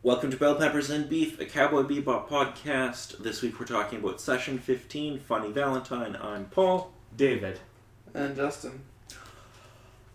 Welcome to Bell Peppers and Beef, a Cowboy Bebop podcast. This week we're talking about Session 15, Funny Valentine. I'm Paul. David. And Justin.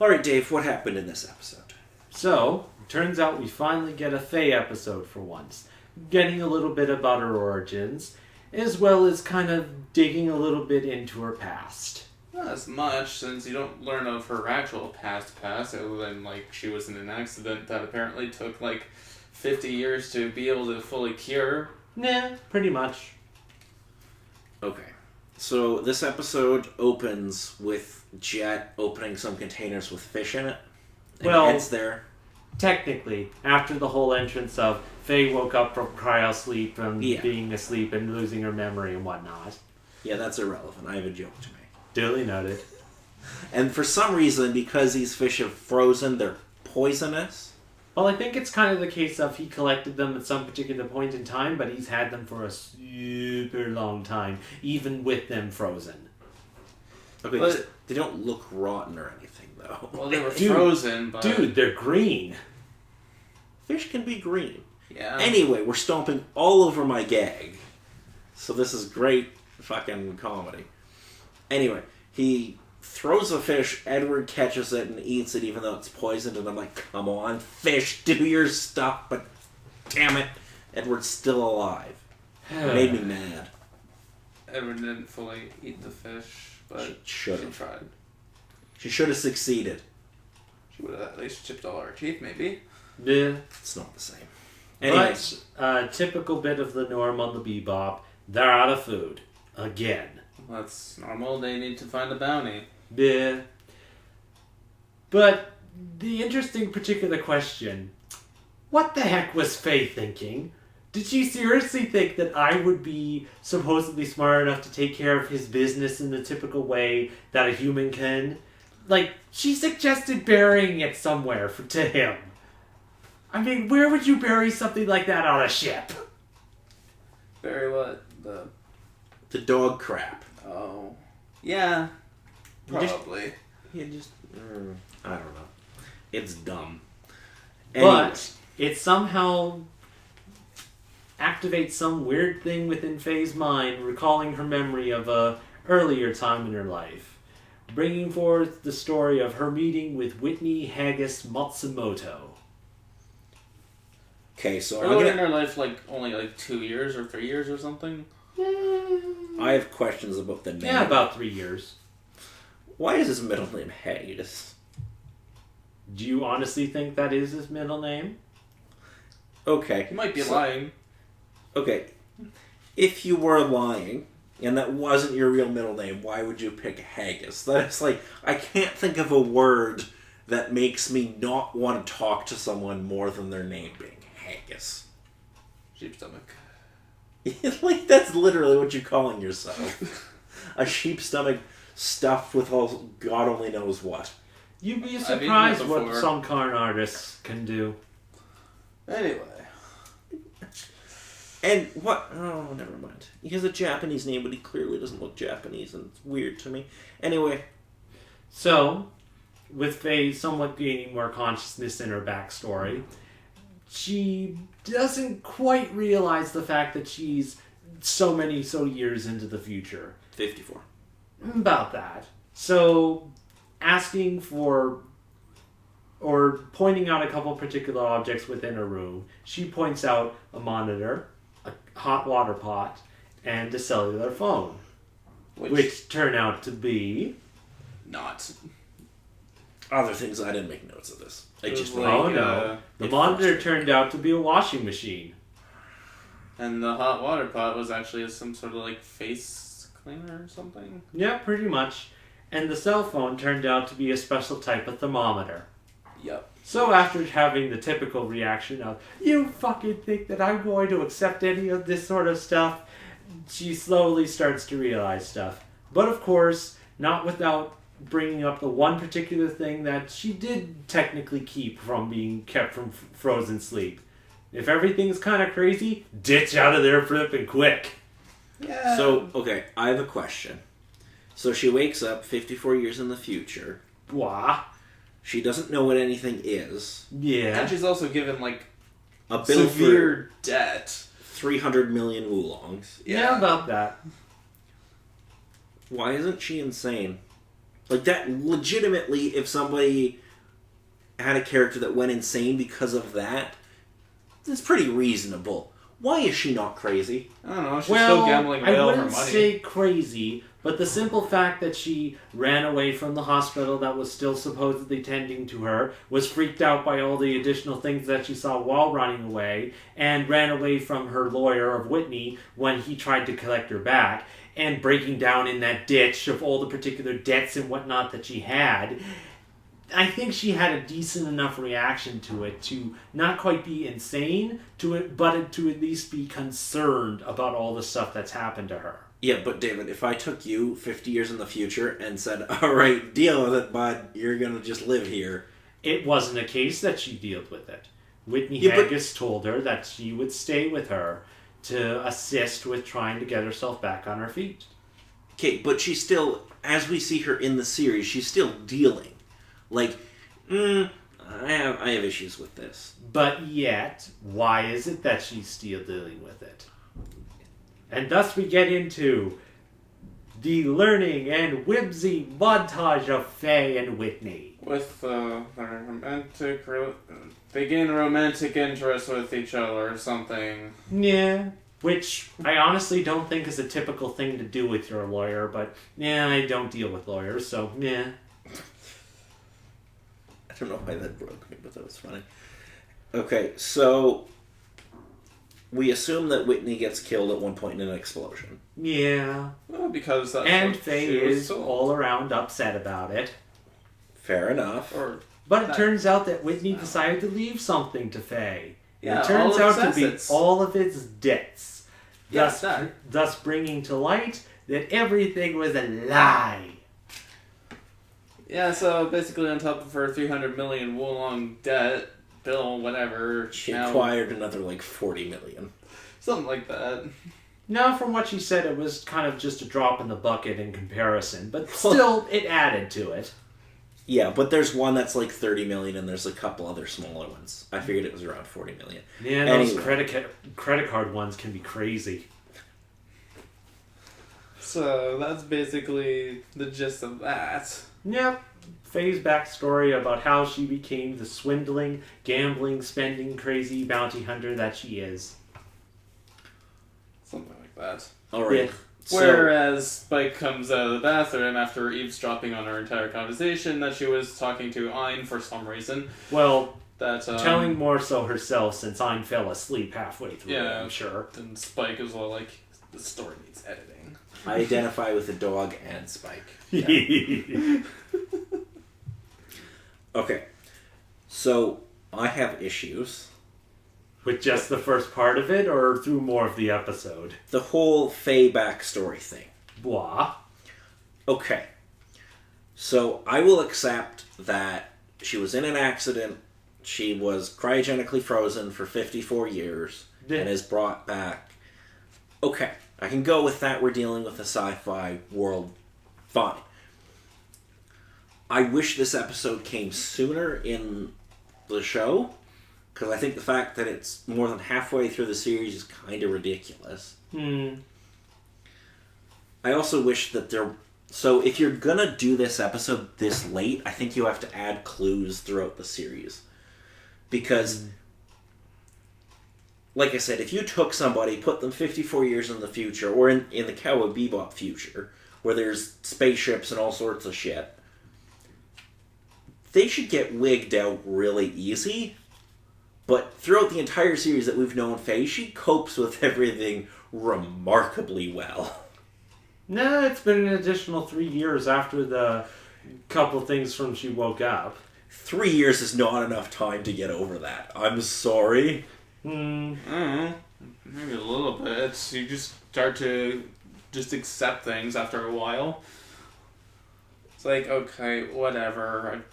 Alright, Dave, what happened in this episode? So, turns out we finally get a Faye episode for once. Getting a little bit about her origins, as well as kind of digging a little bit into her past. Not as much, since you don't learn of her actual past, other than, she was in an accident that apparently took, 50 years to be able to fully cure. Nah, pretty much. Okay, so this episode opens with Jet opening some containers with fish in it. And Ed's there. Technically, after the whole entrance of Faye woke up from cryo sleep and being asleep and losing her memory and whatnot. Yeah, that's irrelevant. I have a joke to make. Duly noted. And for some reason, because these fish have frozen, they're poisonous. Well, I think it's kind of the case of he collected them at some particular point in time, but he's had them for a super long time, even with them frozen. Okay, but they don't look rotten or anything, though. Well, they were frozen, but... Dude, they're green. Fish can be green. Yeah. Anyway, we're stomping all over my gag. So this is great fucking comedy. Anyway, he throws a fish, Edward catches it and eats it even though it's poisoned, and I'm like, come on, fish, do your stuff, but damn it, Edward's still alive. It made me mad. Edward didn't fully eat the fish, but she tried. She should have succeeded. She would have at least chipped all her teeth, maybe. Yeah. It's not the same. Anyways. But, typical bit of the norm on the Bebop, they're out of food. Again. That's normal, they need to find a bounty. Yeah. But the interesting particular question, what the heck was Faye thinking? Did she seriously think that I would be supposedly smart enough to take care of his business in the typical way that a human can? She suggested burying it somewhere to him. I mean, where would you bury something like that on a ship? Bury what? The dog crap. Oh. Yeah. Probably. I don't know. It's dumb. But it somehow activates some weird thing within Faye's mind, recalling her memory of a earlier time in her life, bringing forth the story of her meeting with Whitney Haggis Matsumoto. Okay, so earlier in her life, only 2 years or 3 years or something? I have questions about the name. Yeah, about 3 years. Why is his middle name Haggis? Do you honestly think that is his middle name? Okay. He might be lying. Okay. If you were lying, and that wasn't your real middle name, why would you pick Haggis? That's I can't think of a word that makes me not want to talk to someone more than their name being Haggis. Sheep stomach. That's literally what you're calling yourself. A sheep stomach stuffed with all God only knows what. You'd be surprised what some carn artists can do. Anyway. And what? Oh, never mind. He has a Japanese name, but he clearly doesn't look Japanese, and it's weird to me. Anyway. So, with Faye somewhat gaining more consciousness in her backstory, she doesn't quite realize the fact that she's so years into the future. 54. About that. So, asking for, or pointing out a couple particular objects within her room, she points out a monitor, a hot water pot, and a cellular phone. Which turn out to be... not. Other things, I didn't make notes of this. The monitor turned out to be a washing machine. And the hot water pot was actually some sort of face cleaner or something? Yeah, pretty much. And the cell phone turned out to be a special type of thermometer. Yep. So after having the typical reaction of, you fucking think that I'm going to accept any of this sort of stuff, she slowly starts to realize stuff. But of course, not without bringing up the one particular thing that she did technically keep from being kept from frozen sleep. If everything's kind of crazy, ditch out of there flipping quick. Yeah. So, okay, I have a question. So she wakes up 54 years in the future. Wah. She doesn't know what anything is. Yeah. And she's also given, a bill severe debt. 300 million oolongs. Yeah, about that. Why isn't she insane? Like, that legitimately, if somebody had a character that went insane because of that, it's pretty reasonable. Why is she not crazy? I don't know, she's still gambling away all her money. I wouldn't say crazy, but the simple fact that she ran away from the hospital that was still supposedly tending to her, was freaked out by all the additional things that she saw while running away, and ran away from her lawyer of Whitney when he tried to collect her back, and breaking down in that ditch of all the particular debts and whatnot that she had. I think she had a decent enough reaction to it to not quite be insane to it, but to at least be concerned about all the stuff that's happened to her. Yeah, but David, if I took you 50 years in the future and said, alright, deal with it, bud, you're gonna just live here. It wasn't a case that she dealt with it. Whitney Haggis told her that she would stay with her to assist with trying to get herself back on her feet. Okay, but she's still, as we see her in the series, she's still dealing. Like, I have issues with this. But yet, why is it that she's still dealing with it? And thus we get into the learning and whimsy montage of Faye and Whitney. With their romantic... They gain romantic interest with each other or something. Yeah. Which I honestly don't think is a typical thing to do with your lawyer, but yeah, I don't deal with lawyers, so yeah. I don't know why that broke me, but that was funny. Okay, so we assume that Whitney gets killed at one point in an explosion. Yeah. Well, because that's and Faye is all around upset about it. Fair enough. But it turns out that Whitney decided to leave something to Faye. Yeah, it turns out to be assets. all of its debts. Yes, thus bringing to light that everything was a lie. Yeah, so basically on top of her 300 million Wulong debt, bill, whatever. She acquired another, 40 million. Something like that. No, from what she said, it was kind of just a drop in the bucket in comparison. But still, it added to it. Yeah, but there's one that's 30 million and there's a couple other smaller ones. I figured it was around 40 million. Yeah, those credit card ones can be crazy. So that's basically the gist of that. Yep. Faye's backstory about how she became the swindling, gambling, spending, crazy bounty hunter that she is. Something like that. Alright. Yeah. Whereas Spike comes out of the bathroom after eavesdropping on her entire conversation that she was talking to Ein for some reason. Well, that telling more so herself since Ein fell asleep halfway through it, I'm sure. And Spike is all like, the story needs editing. I identify with the dog and Spike. Yeah. Okay. So, I have issues. With just the first part of it, or through more of the episode? The whole Faye backstory thing. Blah. Okay. So, I will accept that she was in an accident, she was cryogenically frozen for 54 years, and is brought back. Okay. I can go with that. We're dealing with a sci-fi world. Fine. I wish this episode came sooner in the show, because I think the fact that it's more than halfway through the series is kind of ridiculous. I also wish that there... So if you're gonna do this episode this late, I think you have to add clues throughout the series. Because... Like I said, if you took somebody, put them 54 years in the future, or in the Cowboy Bebop future, where there's spaceships and all sorts of shit, they should get wigged out really easy. But throughout the entire series that we've known Faye, she copes with everything remarkably well. No, it's been an additional 3 years after the couple things from she woke up. 3 years is not enough time to get over that. I'm sorry. I don't know. Maybe a little bit. You just start to just accept things after a while. It's like, okay, whatever.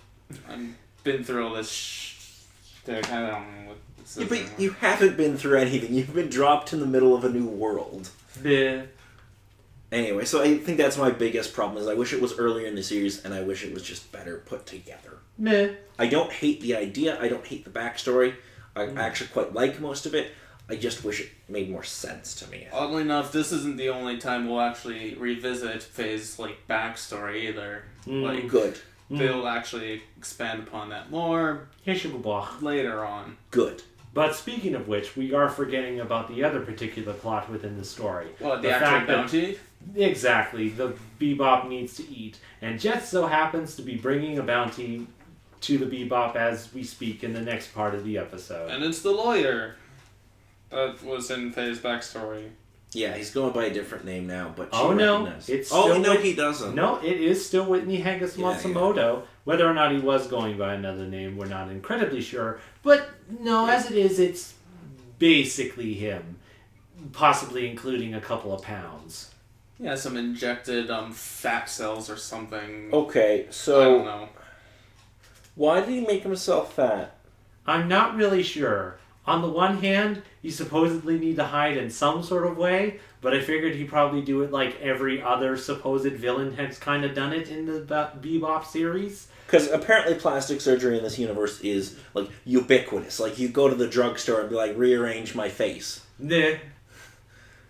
I've been through all this I don't know what this is. But you haven't been through anything. You've been dropped in the middle of a new world. Yeah. Anyway, so I think that's my biggest problem, is I wish it was earlier in the series, and I wish it was just better put together. Meh. I don't hate the idea, I don't hate the backstory, I actually quite like most of it. I just wish it made more sense to me. Oddly enough, this isn't the only time we'll actually revisit Faye's backstory either. Good. They'll actually expand upon that more later on. Good. But speaking of which, we are forgetting about the other particular plot within the story. What, the actual bounty? Exactly. The Bebop needs to eat. And Jet so happens to be bringing a bounty to the Bebop as we speak in the next part of the episode. And it's the lawyer that was in Faye's backstory. Yeah, he's going by a different name now, but it's still he doesn't. No, it is still Whitney Hangus Matsumoto. Yeah. Whether or not he was going by another name, we're not incredibly sure. But no, as it is, it's basically him, possibly including a couple of pounds. Yeah, some injected fat cells or something. Okay, so I don't know. Why did he make himself fat? I'm not really sure. On the one hand, you supposedly need to hide in some sort of way, but I figured he'd probably do it like every other supposed villain has kind of done it in the Bebop series. Because apparently plastic surgery in this universe is, ubiquitous. You go to the drugstore and be like, rearrange my face. Nah.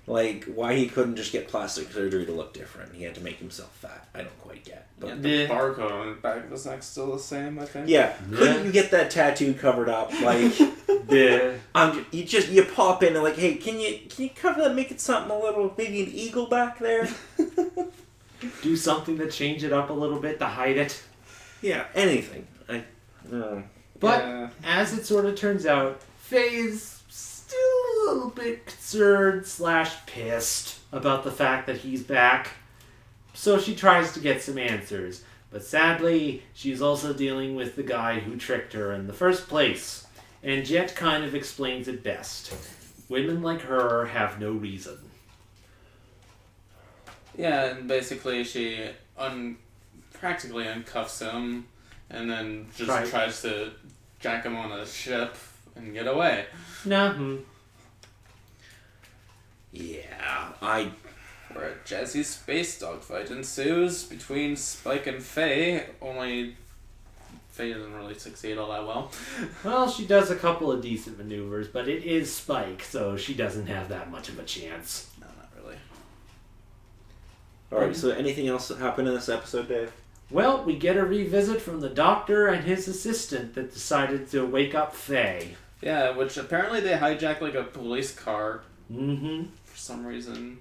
Why he couldn't just get plastic surgery to look different. He had to make himself fat. I don't quite get. But the barcode on the back of his neck's still the same, I think. Yeah. Couldn't you get that tattoo covered up? Yeah. You pop in and hey, can you cover that, make it something a little, maybe an eagle back there? Do something to change it up a little bit to hide it. Yeah, anything. But as it sort of turns out, Faye's still a little bit concerned / pissed about the fact that he's back. So she tries to get some answers. But sadly, she's also dealing with the guy who tricked her in the first place. And Jet kind of explains it best. Women like her have no reason. Yeah, and basically she practically uncuffs him and then just tries to jack him on a ship and get away. Nah. Yeah, Where a jazzy space dogfight ensues between Spike and Faye, only Faye doesn't really succeed all that well. Well, she does a couple of decent maneuvers, but it is Spike, so she doesn't have that much of a chance. No, not really. Alright, so anything else that happened in this episode, Dave? Well, we get a revisit from the doctor and his assistant that decided to wake up Faye. Yeah, which apparently they hijacked a police car. Mm-hmm. For some reason.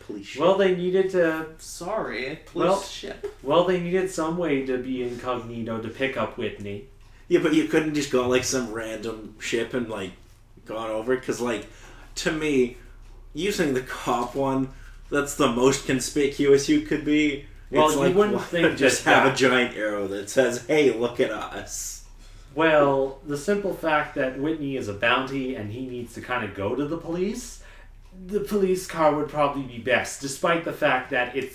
Police ship. Well, they needed to... Police ship. Well, they needed some way to be incognito to pick up Whitney. Yeah, but you couldn't just go some random ship and gone over? Because to me, using the cop one, that's the most conspicuous you could be. Well, you wouldn't think just have a giant arrow that says, "Hey, look at us." Well, the simple fact that Whitney is a bounty and he needs to kind of go to the police car would probably be best, despite the fact that it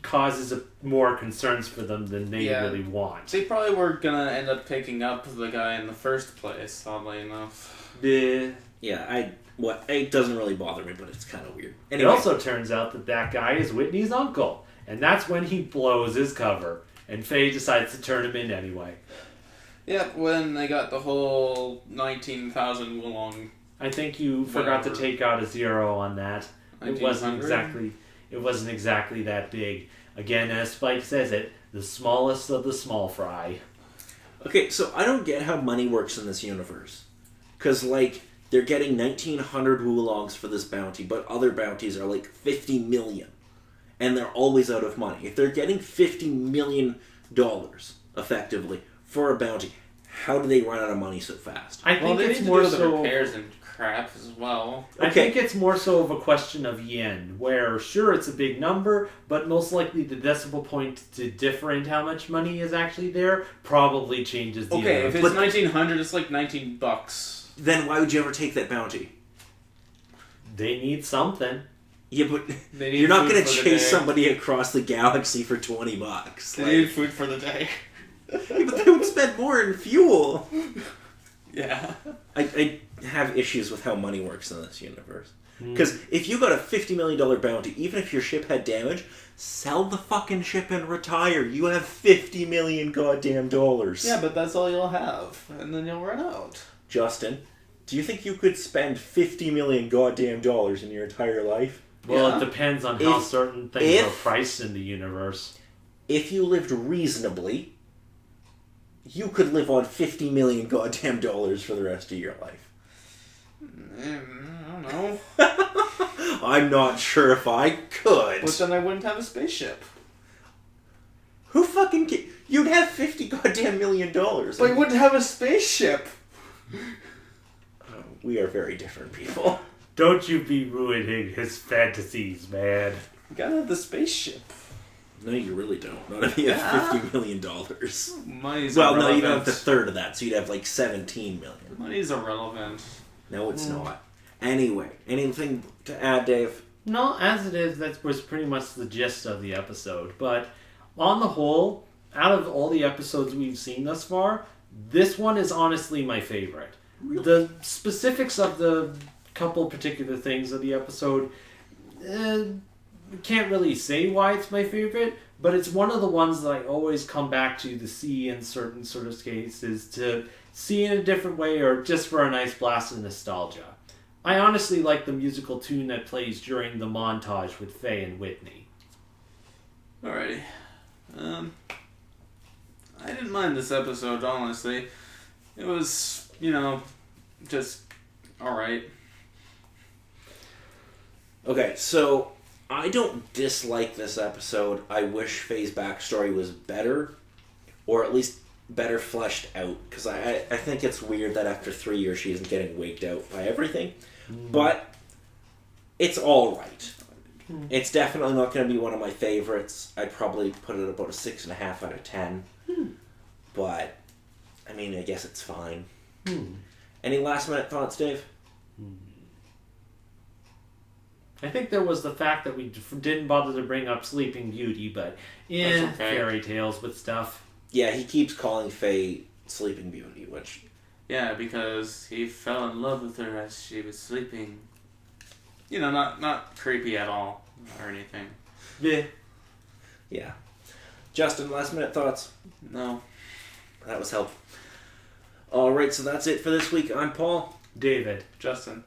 causes more concerns for them than they really want. They probably were gonna end up picking up the guy in the first place, oddly enough. Yeah, it doesn't really bother me, but it's kind of weird. Anyway. It also turns out that guy is Whitney's uncle, and that's when he blows his cover, and Faye decides to turn him in anyway. Yep, when they got the whole 19,000 Wulong. I think you forgot to take out a 0 on that. It wasn't exactly that big. Again, as Spike says it, the smallest of the small fry. Okay, so I don't get how money works in this universe. Because, they're getting 1,900 Wulongs for this bounty, but other bounties are 50 million. And they're always out of money. If they're getting $50 million, effectively, for a bounty, how do they run out of money so fast? I think they it's need to more do the so repairs and crap as well. I think it's more so of a question of yen, where sure it's a big number, but most likely the decimal point to differ in how much money is actually there probably changes the Okay, if it's 1,900, it's $19. Then why would you ever take that bounty? They need something. Yeah, but you're not going to chase somebody across the galaxy for $20. They need food for the day. Yeah, but they would spend more in fuel. Yeah. I have issues with how money works in this universe. Because if you got a $50 million bounty, even if your ship had damage, sell the fucking ship and retire. You have $50 million goddamn dollars. Yeah, but that's all you'll have. And then you'll run out. Justin, do you think you could spend $50 million goddamn dollars in your entire life? Well, Yeah. it depends on how certain things are priced in the universe. If you lived reasonably, you could live on $50 million goddamn dollars for the rest of your life. I don't know. I'm not sure if I could. But then I wouldn't have a spaceship. Who fucking You'd have $50 goddamn million. But I wouldn't have a spaceship. We are very different people. Don't you be ruining his fantasies, man. You gotta have the spaceship. No, you really don't. Not if you have $50 million. Money's Well, no, irrelevant. you don't have the third of that, so you'd have like $17 million. Money's irrelevant. No, it's not. Anyway, anything to add, Dave? No, as it is, that was pretty much the gist of the episode. But on the whole, out of all the episodes we've seen thus far, this one is honestly my favorite. Really? The specifics of the couple particular things of the episode, can't really say why it's my favorite, but it's one of the ones that I always come back to see in certain sort of cases, to see in a different way or just for a nice blast of nostalgia. I honestly like the musical tune that plays during the montage with Faye and Whitney. Alrighty. I didn't mind this episode, honestly. It was, just alright. Okay, so I don't dislike this episode. I wish Faye's backstory was better, or at least better fleshed out, because I think it's weird that after 3 years she isn't getting waked out by everything. But it's alright. It's definitely not going to be one of my favorites. I'd probably put it about a 6.5 out of 10. But, I mean, I guess it's fine. Any last minute thoughts, Dave? I think there was the fact that we didn't bother to bring up Sleeping Beauty, but That's okay. fairy tales with stuff. Yeah, he keeps calling Faye Sleeping Beauty, which... Yeah, because he fell in love with her as she was sleeping. Not creepy at all or anything. Yeah. Justin, last minute thoughts? No. That was helpful. Alright, so that's it for this week. I'm Paul. David. Justin.